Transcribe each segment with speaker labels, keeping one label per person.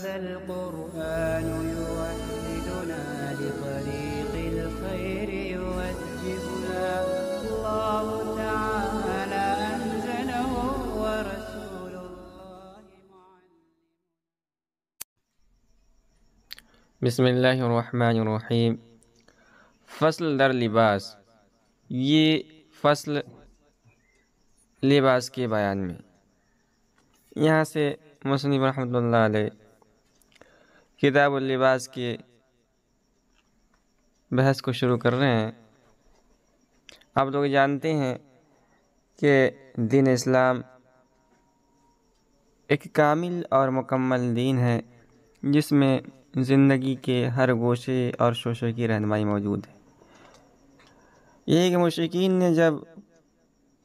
Speaker 1: هذا القرآن يوحدنا لطريق الخير يوجهنا الله تعالى أنزله ورسول الله معلم.
Speaker 2: بسم اللہ الرحمن الرحیم۔ فصل در لباس، یہ فصل لباس کے بیان میں، یہاں سے مصنف رحمۃ اللہ علیہ کتاب اللباس کے بحث کو شروع کر رہے ہیں۔ آپ لوگ جانتے ہیں کہ دین اسلام ایک کامل اور مکمل دین ہے جس میں زندگی کے ہر گوشے اور شعبے کی رہنمائی موجود ہے۔ یہ کہ مشرکین نے جب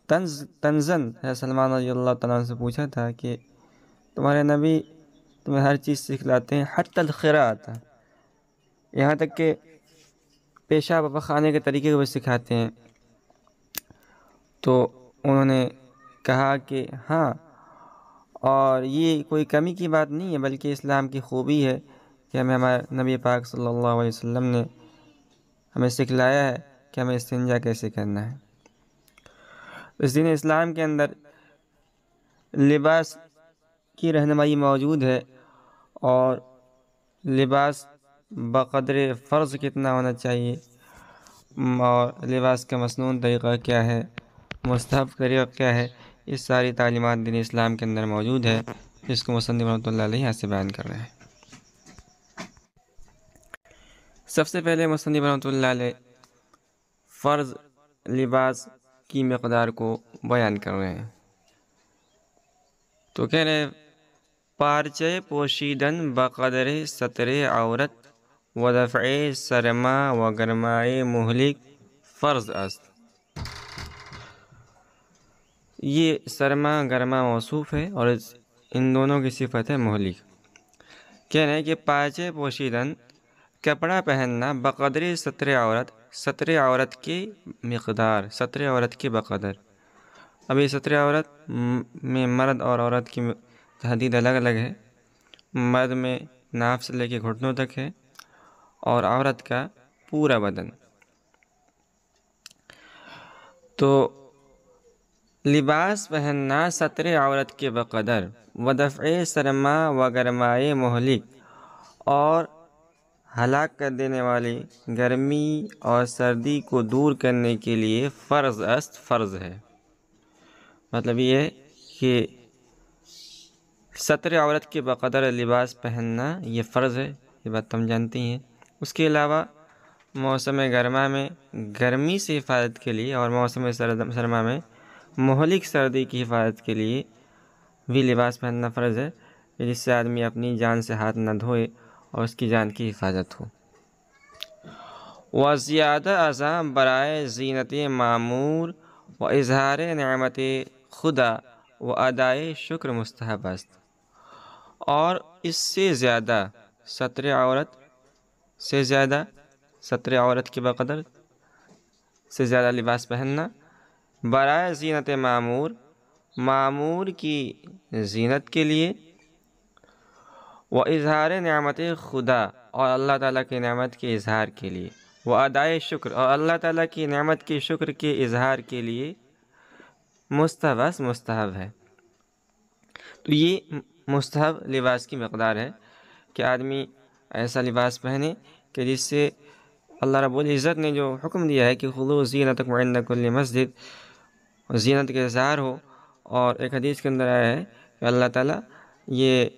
Speaker 2: تنزن سلمان رضی اللہ تعالیٰ عنہ سے پوچھا تھا کہ تمہارے نبی تمہیں ہر چیز سکھلاتے ہیں، حتی الخراءۃ، یہاں تک کہ پیشاب پخانے کے طریقے کو بھی سکھاتے ہیں، تو انہوں نے کہا کہ ہاں، اور یہ کوئی کمی کی بات نہیں ہے بلکہ اسلام کی خوبی ہے کہ ہمیں ہمارے نبی پاک صلی اللہ علیہ وسلم نے ہمیں سکھلایا ہے کہ ہمیں استنجا کیسے کرنا ہے۔ اس دین اسلام کے اندر لباس کی رہنمائی موجود ہے، اور لباس بقدر فرض کتنا ہونا چاہیے، اور لباس کا مسنون طریقہ کیا ہے، مستحب طریقہ کیا ہے، یہ ساری تعلیمات دین اسلام کے اندر موجود ہے، جس کو مصنف رحمۃ اللہ علیہ یہاں سے بیان کر رہے ہیں۔ سب سے پہلے مصنف رحمۃ اللہ علیہ فرض لباس کی مقدار کو بیان کر رہے ہیں، تو کہہ رہے ہیں پارچے پوشیدن بقدر ستر عورت و دفع سرما و گرمائے مہلک فرض است۔ یہ سرما گرما موصوف ہے اور ان دونوں کی صفت ہے مہلک۔ کہہ رہے ہیں کہ پارچے پوشیدن، کپڑا پہننا، بقدر ستر عورت، ستر عورت کی مقدار، ستر عورت کی بقدر۔ ابھی ستر عورت میں مرد اور عورت کی تحدید الگ الگ ہے۔ مرد میں ناف سے لے کے گھٹنوں تک ہے، اور عورت کا پورا بدن۔ تو لباس پہننا ستر عورت کے بقدر، ودفع سرما و گرمائے مہلک، اور ہلاک کر دینے والی گرمی اور سردی کو دور کرنے کے لیے فرض است، فرض ہے۔ مطلب یہ ہے کہ ستر عورت کے بقدر لباس پہننا یہ فرض ہے، یہ بات ہم جانتی ہیں۔ اس کے علاوہ موسم گرما میں گرمی سے حفاظت کے لیے اور موسم سرما میں مہلک سردی کی حفاظت کے لیے بھی لباس پہننا فرض ہے، جس سے آدمی اپنی جان سے ہاتھ نہ دھوئے اور اس کی جان کی حفاظت ہو۔ وزیادہ ازاں برائے زینت معمور و اظہار نعمت خدا و ادائے شکر مستحب است، اور اس سے زیادہ ستر عورت سے زیادہ، ستر عورت کے بقدر سے زیادہ لباس پہننا، برائے زینت معمور، معمور کی زینت کے لیے، و اظہار نعمت خدا، اور اللہ تعالیٰ کی نعمت کے اظہار کے لیے، و ادائے شکر، اور اللہ تعالیٰ کی نعمت کے شکر کے اظہار کے لیے مستحب ہے۔ تو یہ مستحب لباس کی مقدار ہے کہ آدمی ایسا لباس پہنے کہ جس سے اللہ رب العزت نے جو حکم دیا ہے کہ خذوا زینتکم عند کل مسجد، زینت کا اظہار ہو۔ اور ایک حدیث کے اندر آیا ہے کہ اللہ تعالیٰ یہ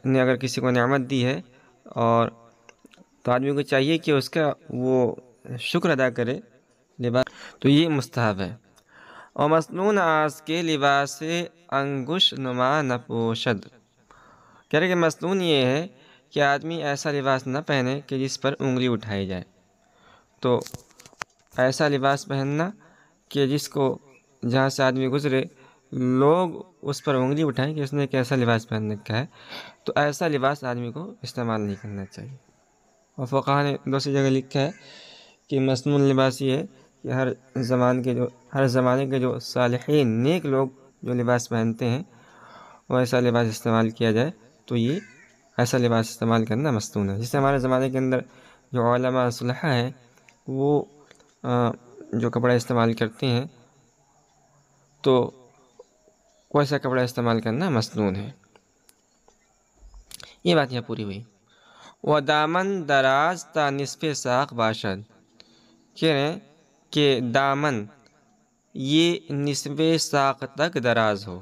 Speaker 2: نے اگر کسی کو نعمت دی ہے اور تو آدمی کو چاہیے کہ اس کا وہ شکر ادا کرے لباس، تو یہ مستحب ہے۔ اور مسنون آس کے لباس سے انگشت نما نہ پوشد، کہہ رہے کہ مسنون یہ ہے کہ آدمی ایسا لباس نہ پہنے کہ جس پر انگلی اٹھائی جائے۔ تو ایسا لباس پہننا کہ جس کو جہاں سے آدمی گزرے لوگ اس پر انگلی اٹھائیں کہ اس نے کیسا لباس پہن رکھا ہے، تو ایسا لباس آدمی کو استعمال نہیں کرنا چاہیے۔ اور فقہاء نے دوسری جگہ لکھا ہے کہ مسنون لباس یہ ہے کہ ہر زمانے کے جو صالحین نیک لوگ جو لباس پہنتے ہیں وہ ایسا لباس استعمال کیا جائے، تو یہ ایسا لباس استعمال کرنا مستون ہے. جس سے ہمارے زمانے کے اندر جو علماء صلحہ ہیں وہ جو کپڑا استعمال کرتے ہیں تو ویسا کپڑا استعمال کرنا مستون ہے. یہ بات یہاں پوری ہوئی. و دامن دراز تا نصف ساق باشد، کہہ رہے ہیں کہ دامن یہ نصف ساق تک دراز ہو.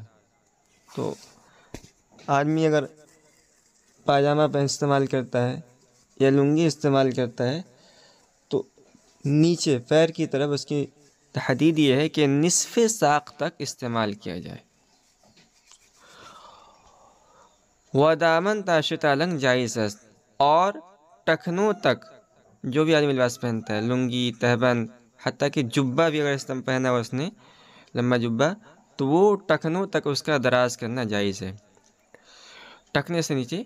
Speaker 2: تو آدمی اگر پاجامہ پہن استعمال کرتا ہے یا لنگی استعمال کرتا ہے تو نیچے پیر کی طرف اس کی تحدید یہ ہے کہ نصف ساق تک استعمال کیا جائے. و دامن تا شتالنگ جائز است، اور ٹخنوں تک جو بھی آدمی لباس پہنتا ہے، لنگی، تہبند، حتیٰ کہ جبہ بھی اگر پہنا ہوا اس نے لمبا جبہ، تو وہ ٹخنوں تک اس کا دراز کرنا جائز ہے. ٹخنے سے نیچے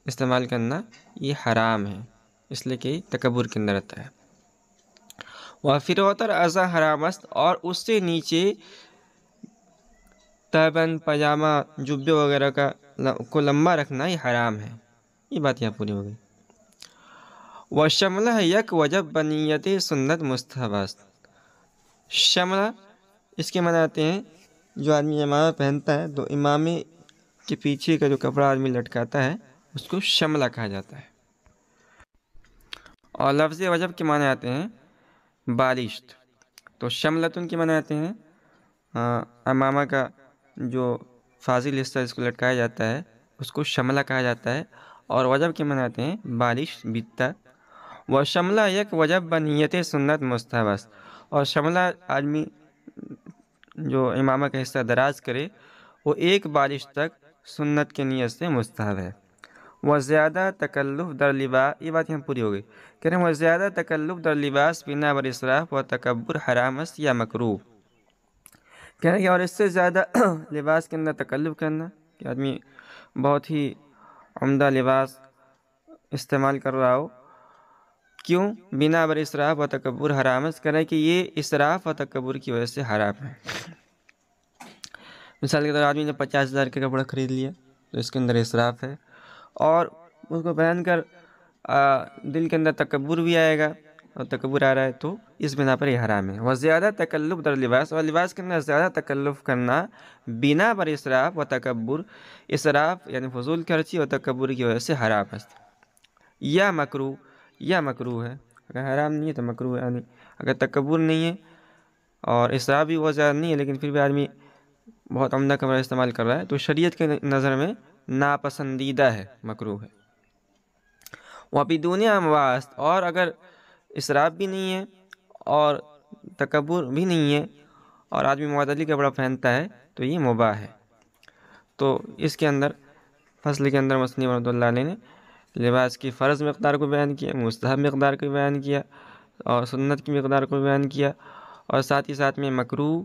Speaker 2: استعمال کرنا یہ حرام ہے، اس لیے کہ تکبر کے اندر رہتا ہے. وہ فروتر ازا حرام است، اور اس سے نیچے تہبند، پاجامہ، جبے وغیرہ کو لمبا رکھنا یہ حرام ہے. یہ بات یہاں پوری ہو گئی. وہ شملہ یک وجب بنیت سنت مستحب است. شملہ اس کے معنی آتے ہیں جو آدمی امامہ پہنتا ہے تو امامے کے پیچھے کا جو کپڑا آدمی لٹکاتا ہے اس کو شملہ کہا جاتا ہے. اور لفظ وجب کے معنی آتے ہیں بالشت. تو شملتن کے معنی آتے ہیں امامہ کا جو فاضل حصہ اس کو لٹکایا جاتا ہے اس کو شملہ کہا جاتا ہے. اور وجب کے معنی آتے ہیں بالش، بتہ. وہ شملہ یک وجب بنیت سنت مستحب است، اور شملہ آدمی جو امامہ کا حصہ دراز کرے وہ ایک بالش تک سنت کے نیت سے مستحب ہے. وہ زیادہ تکلف در لباس، یہ بات یہاں پوری ہو گئی. کہہ رہے ہیں وہ زیادہ تکلف در لباس بنا بر اسراف و تکبر حرام است یا مکروہ. کہہ رہے ہیں اور اس سے زیادہ لباس کے اندر تکلف کرنا کہ آدمی بہت ہی عمدہ لباس استعمال کر رہا ہو، کیوں؟ بنا بر اسراف و تکبر حرام است. کہہ رہے ہیں کہ یہ اسراف و تکبر کی وجہ سے حرام ہے. مثال کے طور آدمی نے 50,000 کا کپڑا خرید لیا تو اس کے اندر اسراف ہے، اور اس کو پہن کر دل کے اندر تکبر بھی آئے گا اور تکبر آ رہا ہے تو اس بنا پر یہ حرام ہے. وہ زیادہ تکلف در لباس، اور لباس کے اندر زیادہ تکلف کرنا بنا بر اسراف و تکبر، اسراف یعنی فضول خرچی اور تکبر کی وجہ سے حرام ہے یا مکروہ، یا مکروہ ہے. اگر حرام نہیں ہے تو مکروہ ہے. یعنی اگر تکبر نہیں ہے اور اسراف بھی بہت زیادہ نہیں ہے لیکن پھر بھی آدمی بہت عمدہ کپڑا استعمال کر رہا ہے تو شریعت کے نظر میں ناپسندیدہ ہے، مکروہ ہے. وہ بدون امواس، اور اگر اسراف بھی نہیں ہے اور تکبر بھی نہیں ہے اور آدمی معتدل کپڑا پہنتا ہے تو یہ مباح ہے. تو اس کے اندر فصل کے اندر مصنف رحمۃ اللہ علیہ نے لباس کی فرض مقدار کو بیان کیا، مستحب مقدار کو بیان کیا اور سنت کی مقدار کو بیان کیا، اور ساتھ ہی ساتھ میں مکروہ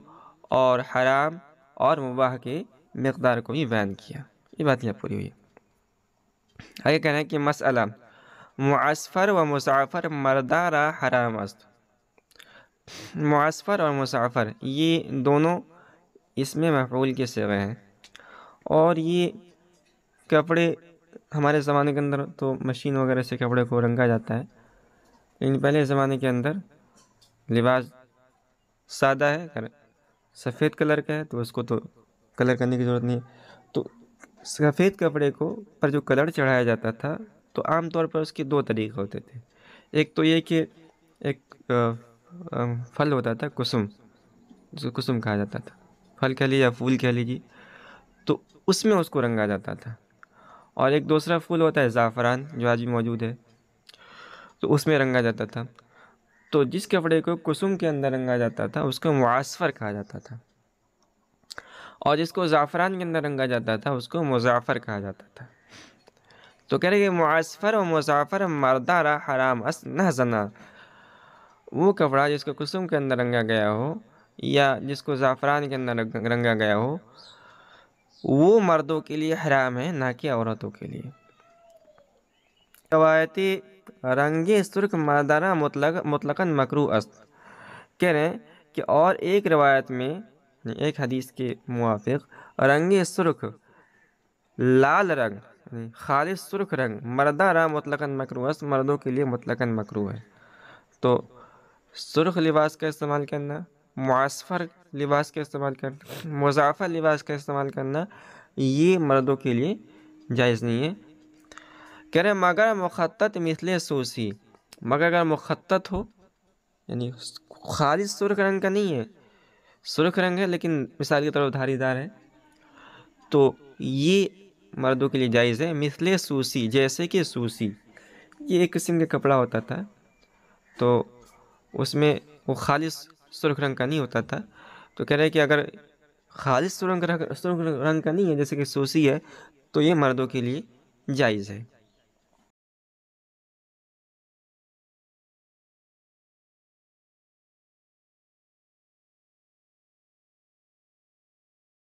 Speaker 2: اور حرام اور مباح کے مقدار کو بھی بیان کیا. یہ بات یہاں پوری ہوئی. آگے کہنا ہے کہ مسئلہ معصفر و مسافر مردارا حرام است. معصفر اور مسافر یہ دونوں اس میں مفعول کے صیغے ہیں، اور یہ کپڑے ہمارے زمانے کے اندر تو مشین وغیرہ سے کپڑے کو رنگا جاتا ہے، لیکن پہلے زمانے کے اندر لباس سادہ ہے، اگر سفید کلر کا ہے تو اس کو تو کلر کرنے کی ضرورت نہیں ہے. تو سفید کپڑے کو پر جو کلر چڑھایا جاتا تھا تو عام طور پر اس کے دو طریقے ہوتے تھے. ایک تو یہ کہ ایک پھل ہوتا تھا کسم، جس کو کسم کہا جاتا تھا، پھل کہہ لیجیے یا پھول کہہ لیجیے، تو اس میں اس کو رنگا جاتا تھا. اور ایک دوسرا پھول ہوتا ہے زعفران جو آج بھی موجود ہے، تو اس میں رنگا جاتا تھا. تو جس کپڑے کو کسم کے اندر رنگا جاتا تھا اس کو معصفر کہا جاتا تھا، اور جس کو زعفران کے اندر رنگا جاتا تھا اس کو مزعفر کہا جاتا تھا. تو کہہ رہے کہ معصفر و مزعفر مردارا حرام است نہ زنا، وہ کپڑا جس کو کسم کے اندر رنگا گیا ہو یا جس کو زعفران کے اندر رنگا گیا ہو وہ مردوں کے لیے حرام ہے، نہ کہ عورتوں کے لیے. روایتی رنگ سرخ مردانہ مطلقاً مکروہ است. کہہ رہے ہیں کہ اور ایک روایت میں ایک حدیث کے موافق رنگ سرخ، لال رنگ خالص سرخ رنگ مردانہ مطلقاً مکروہ ہے، مردوں کے لیے مطلقاً مکروہ ہے۔ تو سرخ لباس کا استعمال کرنا، معصفر لباس کا استعمال کرنا، مضافہ لباس کا استعمال کرنا، یہ مردوں کے لیے جائز نہیں ہے۔ کہہ رہے مگر مخطط مثل سوسی، مگر اگر مخطط ہو، یعنی خالص سرخ رنگ کا نہیں ہے، سرخ رنگ ہے لیکن مثال کی طرف دھاری دار ہے، تو یہ مردوں کے لیے جائز ہے۔ مثل سوسی، جیسے کہ سوسی، یہ ایک قسم کا کپڑا ہوتا تھا، تو اس میں وہ خالص سرخ رنگ کا نہیں ہوتا تھا، تو کہہ رہے کہ اگر خالص سرخ رنگ کا نہیں ہے جیسے کہ سوسی ہے، تو یہ مردوں کے لیے جائز ہے۔